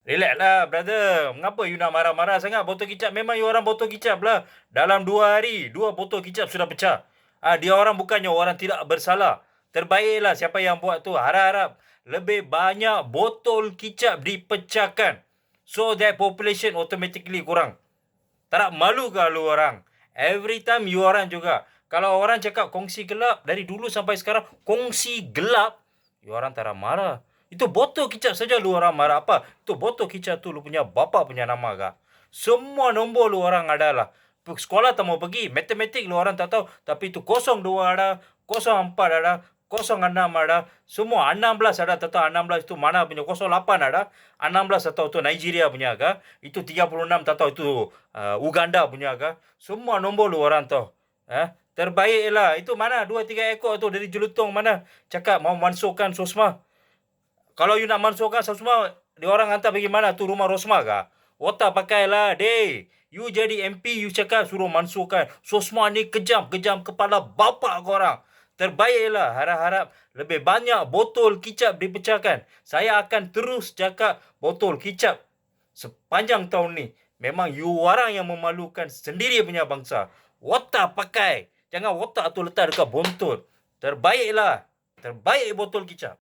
Relax lah, brother. Mengapa you nak marah-marah sangat? Botol kicap memang you orang botol kicap lah. Dalam 2 hari, 2 botol kicap sudah pecah. Dia orang bukannya orang tidak bersalah. Terbaiklah siapa yang buat tu. Harap-harap lebih banyak botol kicap dipecahkan. So that population automatically kurang. Tak nak malu ke lu orang? Every time you orang juga. Kalau orang cakap kongsi gelap, dari dulu sampai sekarang, kongsi gelap, you orang tak nak marah. Itu botol kicap saja lu orang marah apa? Itu botol kicap tu lu punya bapa punya nama kah? Semua nombor lu orang adalah. Sekolah tak mau pergi, matematik lu orang tak tahu. Tapi itu 02 ada, 04 ada, 06 ada. Semua 16 ada, tak tahu 16 itu mana punya. 08 ada, 16 tak tahu itu Nigeria punya kah? Itu 36 tak tahu itu Uganda punya kah? Semua nombor lu orang tahu. Terbaiklah. Itu mana 2-3 ekor tu dari jelutong mana? Cakap mau mansuhkan Sosma. Kalau you nak mansuhkan Sosma, dia orang hantar pergi mana? Tu rumah Rosma kah? Otak pakailah, dey. You jadi MP, you cakap suruh mansuhkan. Sosma ni kejam kepala bapa korang. Terbaiklah. Harap-harap lebih banyak botol kicap dipecahkan. Saya akan terus cakap botol kicap sepanjang tahun ni. Memang you orang yang memalukan sendiri punya bangsa. Otak pakai. Jangan otak tu letak dekat bontot. Terbaiklah. Terbaik botol kicap.